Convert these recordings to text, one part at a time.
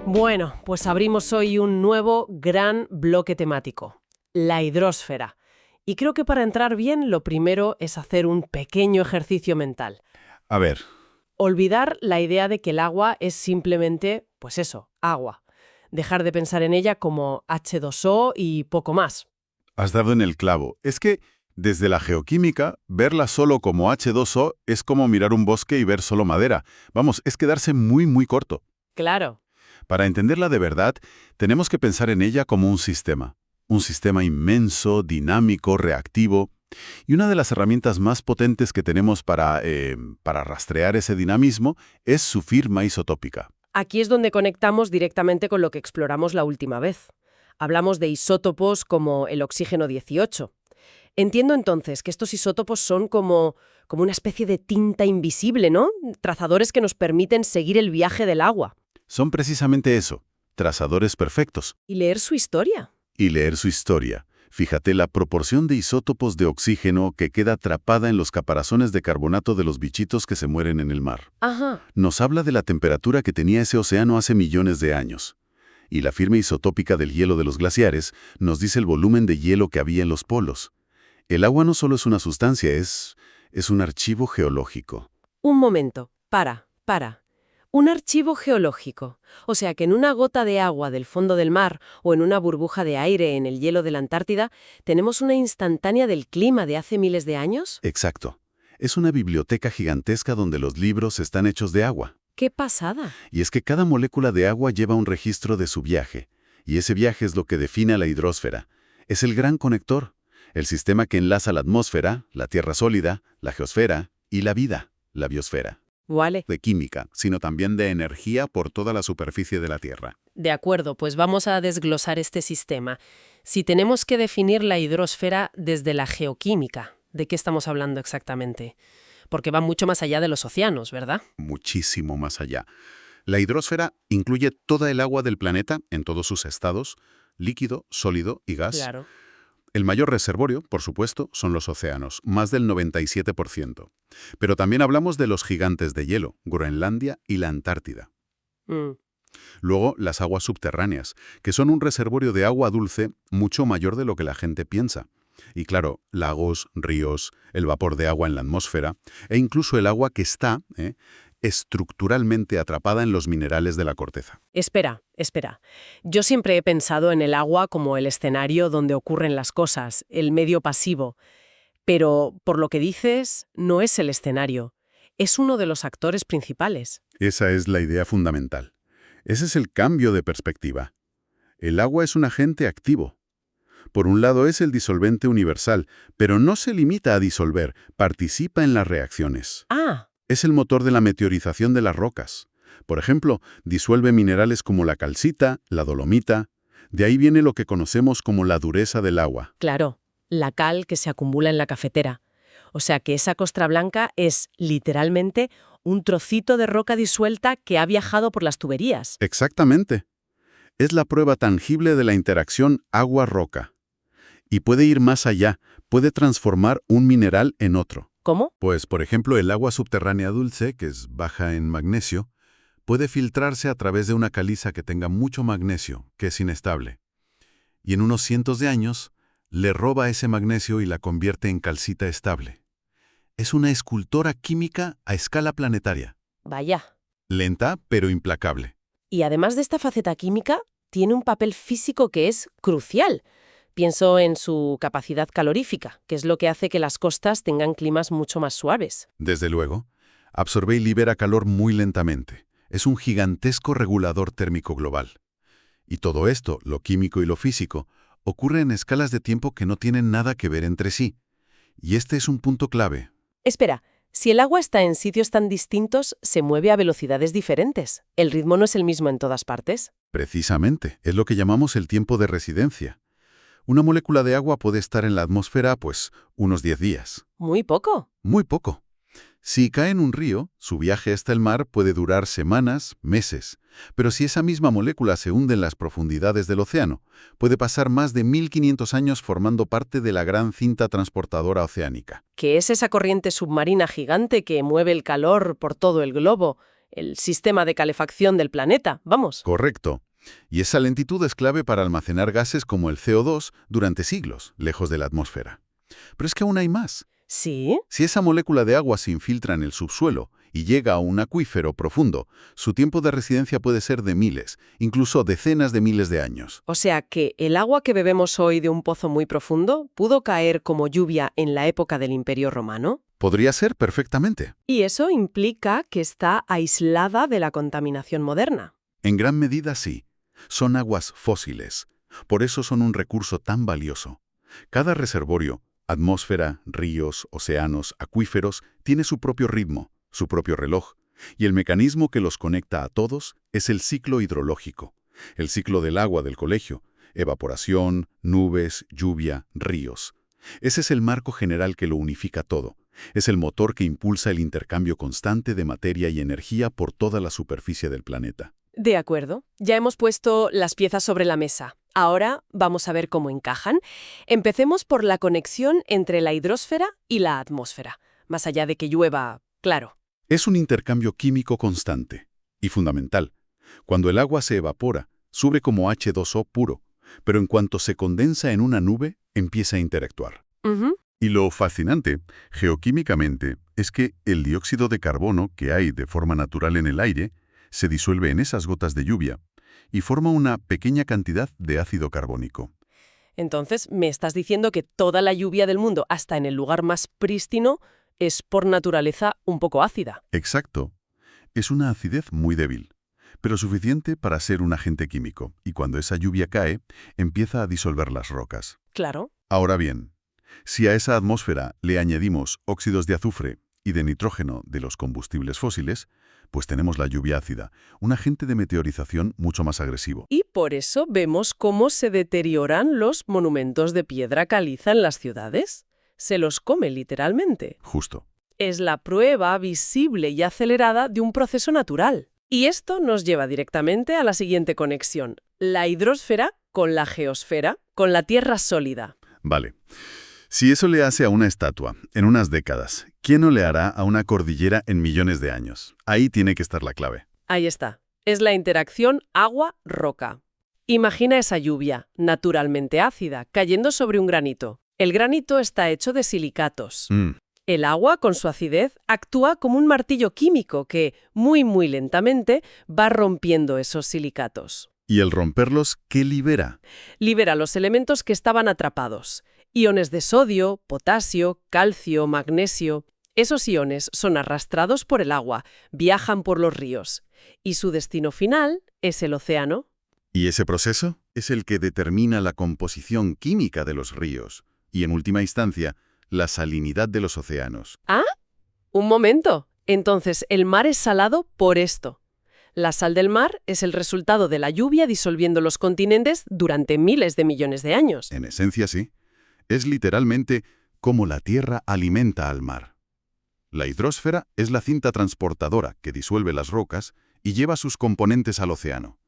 Bueno, pues abrimos hoy un nuevo gran bloque temático, la hidrosfera. Y creo que para entrar bien, lo primero es hacer un pequeño ejercicio mental. A ver, Olvidar la idea de que el agua es simplemente, pues eso, agua. Dejar de pensar en ella como H2O y poco más. has dado en el clavo. Es que, desde la geoquímica, verla solo como H2O es como mirar un bosque y ver solo madera. Vamos, es quedarse muy corto. Claro. Para entenderla de verdad, tenemos que pensar en ella como un sistema. Un sistema inmenso, dinámico, reactivo. Y una de las herramientas más potentes que tenemos para rastrear ese dinamismo es su firma isotópica. Aquí es donde conectamos directamente con lo que exploramos la última vez. Hablamos de isótopos como el oxígeno 18. Entiendo entonces que estos isótopos son como una especie de tinta invisible, ¿no? Trazadores que nos permiten seguir el viaje del agua. Son precisamente eso, trazadores perfectos. Y leer su historia. Y leer su historia. Fíjate la proporción de isótopos de oxígeno que queda atrapada en los caparazones de carbonato de los bichitos que se mueren en el mar. Ajá. Nos habla de la temperatura que tenía ese océano hace millones de años. Y la firma isotópica del hielo de los glaciares nos dice el volumen de hielo que había en los polos. El agua no solo es una sustancia, es un archivo geológico. Un momento. Para. Un archivo geológico. O sea que en una gota de agua del fondo del mar o en una burbuja de aire en el hielo de la Antártida tenemos una instantánea del clima de hace miles de años. Exacto. Es una biblioteca gigantesca donde los libros están hechos de agua. ¡Qué pasada! Y es que cada molécula de agua lleva un registro de su viaje. Y ese viaje es lo que define a la hidrosfera. Es el gran conector. El sistema que enlaza la atmósfera, la tierra sólida, la geosfera y la vida, la biosfera. Vale. De química, sino también de energía por toda la superficie de la Tierra. De acuerdo, pues vamos a desglosar este sistema. Si tenemos que definir la hidrosfera desde la geoquímica, ¿de qué estamos hablando exactamente? Porque va mucho más allá de los océanos, ¿verdad? Muchísimo más allá. La hidrosfera incluye toda el agua del planeta en todos sus estados, líquido, sólido y gas. Claro. El mayor reservorio, por supuesto, son los océanos, más del 97%. Pero también hablamos de los gigantes de hielo, Groenlandia y la Antártida. Luego, las aguas subterráneas, que son un reservorio de agua dulce mucho mayor de lo que la gente piensa. Y claro, lagos, ríos, el vapor de agua en la atmósfera e incluso el agua que está estructuralmente atrapada en los minerales de la corteza. Espera. Yo siempre he pensado en el agua como el escenario donde ocurren las cosas, el medio pasivo. Pero, por lo que dices, no es el escenario. Es uno de los actores principales. Esa es la idea fundamental. Ese es el cambio de perspectiva. El agua es un agente activo. Por un lado es el disolvente universal, pero no se limita a disolver, participa en las reacciones. Ah. Es el motor de la meteorización de las rocas. Por ejemplo, disuelve minerales como la calcita, la dolomita. De ahí viene lo que conocemos como la dureza del agua. Claro, la cal que se acumula en la cafetera. O sea que esa costra blanca es, literalmente, un trocito de roca disuelta que ha viajado por las tuberías. Exactamente. Es la prueba tangible de la interacción agua-roca. Y puede ir más allá, puede transformar un mineral en otro. ¿Cómo? Pues, por ejemplo, el agua subterránea dulce, que es baja en magnesio, puede filtrarse a través de una caliza que tenga mucho magnesio, que es inestable. Y en unos cientos de años, le roba ese magnesio y la convierte en calcita estable. Es una escultora química a escala planetaria. Vaya. Lenta, pero implacable. Y además de esta faceta química, tiene un papel físico que es crucial. Pienso en su capacidad calorífica, que es lo que hace que las costas tengan climas mucho más suaves. Desde luego, absorbe y libera calor muy lentamente. Es un gigantesco regulador térmico global. Y todo esto, lo químico y lo físico, ocurre en escalas de tiempo que no tienen nada que ver entre sí. Y este es un punto clave. Espera, si el agua está en sitios tan distintos, se mueve a velocidades diferentes. ¿El ritmo no es el mismo en todas partes? Precisamente, es lo que llamamos el tiempo de residencia. Una molécula de agua puede estar en la atmósfera, pues, unos 10 días. Muy poco. Muy poco. Si cae en un río, su viaje hasta el mar puede durar semanas, meses. Pero si esa misma molécula se hunde en las profundidades del océano, puede pasar más de 1500 años formando parte de la gran cinta transportadora oceánica. ¿Qué es esa corriente submarina gigante que mueve el calor por todo el globo? el sistema de calefacción del planeta, vamos. Correcto. Y esa lentitud es clave para almacenar gases como el CO2 durante siglos, lejos de la atmósfera. Pero es que aún hay más. ¿Sí? Si esa molécula de agua se infiltra en el subsuelo y llega a un acuífero profundo, su tiempo de residencia puede ser de miles, incluso decenas de miles de años. O sea que el agua que bebemos hoy de un pozo muy profundo pudo caer como lluvia en la época del Imperio Romano. Podría ser perfectamente. Y eso implica que está aislada de la contaminación moderna. En gran medida sí. Son aguas fósiles. Por eso son un recurso tan valioso. Cada reservorio, atmósfera, ríos, océanos, acuíferos, tiene su propio ritmo, su propio reloj, y el mecanismo que los conecta a todos es el ciclo hidrológico, el ciclo del agua del colegio, evaporación, nubes, lluvia, ríos. Ese es el marco general que lo unifica todo. Es el motor que impulsa el intercambio constante de materia y energía por toda la superficie del planeta. De acuerdo. Ya hemos puesto las piezas sobre la mesa. Ahora vamos a ver cómo encajan. Empecemos por la conexión entre la hidrosfera y la atmósfera. Más allá de que llueva, claro. Es un intercambio químico constante y fundamental. Cuando el agua se evapora, sube como H2O puro, pero en cuanto se condensa en una nube, empieza a interactuar. Y lo fascinante, geoquímicamente, es que el dióxido de carbono que hay de forma natural en el aire se disuelve en esas gotas de lluvia y forma una pequeña cantidad de ácido carbónico. Entonces, ¿me estás diciendo que toda la lluvia del mundo, hasta en el lugar más prístino, es por naturaleza un poco ácida? Exacto. Es una acidez muy débil, pero suficiente para ser un agente químico, y cuando esa lluvia cae, empieza a disolver las rocas. Claro. Ahora bien, si a esa atmósfera le añadimos óxidos de azufre y de nitrógeno de los combustibles fósiles, pues tenemos la lluvia ácida, un agente de meteorización mucho más agresivo. Y por eso vemos cómo se deterioran los monumentos de piedra caliza en las ciudades. Se los come literalmente. Justo. Es la prueba visible y acelerada de un proceso natural. Y esto nos lleva directamente a la siguiente conexión. La hidrosfera con la geosfera, con la Tierra sólida. Vale. Si eso le hace a una estatua en unas décadas, ¿quién no le hará a una cordillera en millones de años? Ahí tiene que estar la clave. Ahí está. Es la interacción agua-roca. Imagina esa lluvia, naturalmente ácida, cayendo sobre un granito. El granito está hecho de silicatos. El agua, con su acidez, actúa como un martillo químico que, muy lentamente, va rompiendo esos silicatos. ¿Y el romperlos qué libera? Libera los elementos que estaban atrapados. Iones de sodio, potasio, calcio, magnesio. Esos iones son arrastrados por el agua, viajan por los ríos. Y su destino final es el océano. ¿Y ese proceso? Es el que determina la composición química de los ríos y, en última instancia, la salinidad de los océanos. ¿Ah? Un momento. Entonces, el mar es salado por esto. La sal del mar es el resultado de la lluvia disolviendo los continentes durante miles de millones de años. En esencia, sí. Es literalmente como la Tierra alimenta al mar. La hidrosfera es la cinta transportadora que disuelve las rocas y lleva sus componentes al océano.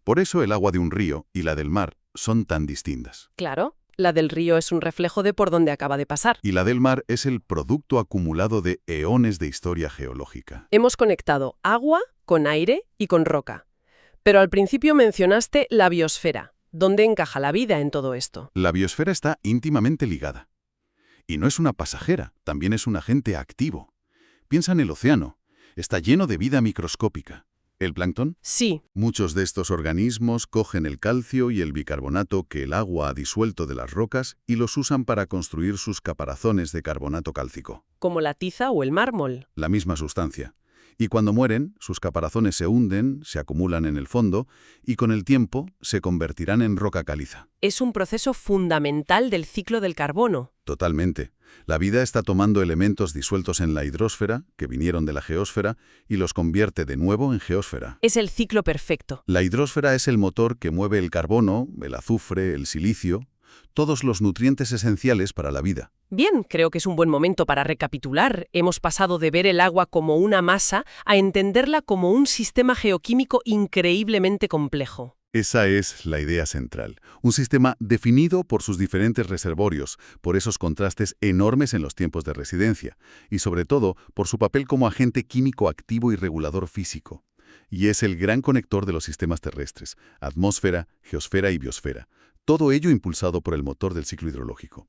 Por eso el agua de un río y la del mar son tan distintas. Claro, la del río es un reflejo de por dónde acaba de pasar. Y la del mar es el producto acumulado de eones de historia geológica. Hemos conectado agua con aire y con roca. Pero al principio mencionaste la biosfera. ¿Dónde encaja la vida en todo esto? La biosfera está íntimamente ligada. Y no es una pasajera, también es un agente activo. Piensa en el océano. Está lleno de vida microscópica. ¿El plancton? Sí. Muchos de estos organismos cogen el calcio y el bicarbonato que el agua ha disuelto de las rocas y los usan para construir sus caparazones de carbonato cálcico. Como la tiza o el mármol. La misma sustancia. Y cuando mueren, sus caparazones se hunden, se acumulan en el fondo y con el tiempo se convertirán en roca caliza. Es un proceso fundamental del ciclo del carbono. Totalmente. La vida está tomando elementos disueltos en la hidrosfera, que vinieron de la geósfera, y los convierte de nuevo en geósfera. Es el ciclo perfecto. La hidrosfera es el motor que mueve el carbono, el azufre, el silicio, todos los nutrientes esenciales para la vida. Bien, creo que es un buen momento para recapitular. Hemos pasado de ver el agua como una masa a entenderla como un sistema geoquímico increíblemente complejo. Esa es la idea central. Un sistema definido por sus diferentes reservorios, por esos contrastes enormes en los tiempos de residencia, y sobre todo por su papel como agente químico activo y regulador físico. Y es el gran conector de los sistemas terrestres, atmósfera, geosfera y biosfera. Todo ello impulsado por el motor del ciclo hidrológico.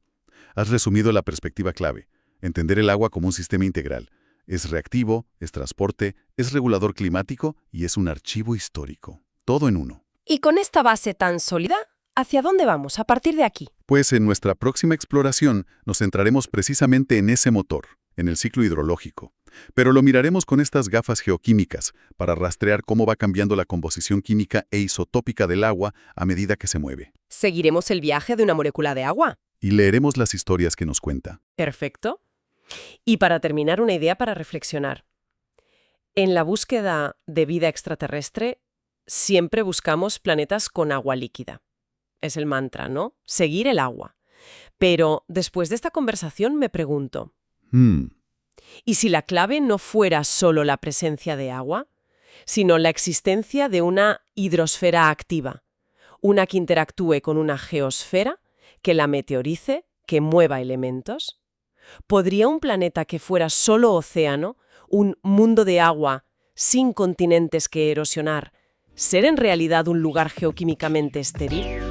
Has resumido la perspectiva clave: entender el agua como un sistema integral. Es reactivo, es transporte, es regulador climático y es un archivo histórico. Todo en uno. Y con esta base tan sólida, ¿hacia dónde vamos a partir de aquí? Pues en nuestra próxima exploración nos centraremos precisamente en ese motor, en el ciclo hidrológico. Pero lo miraremos con estas gafas geoquímicas para rastrear cómo va cambiando la composición química e isotópica del agua a medida que se mueve. Seguiremos el viaje de una molécula de agua. Y leeremos las historias que nos cuenta. Perfecto. Y para terminar, una idea para reflexionar. En la búsqueda de vida extraterrestre, siempre buscamos planetas con agua líquida. Es el mantra, ¿no? Seguir el agua. Pero después de esta conversación me pregunto, ¿y si la clave no fuera solo la presencia de agua, sino la existencia de una hidrosfera activa, una que interactúe con una geosfera, que la meteorice, que mueva elementos? ¿Podría un planeta que fuera solo océano, un mundo de agua, sin continentes que erosionar, ser en realidad un lugar geoquímicamente estéril?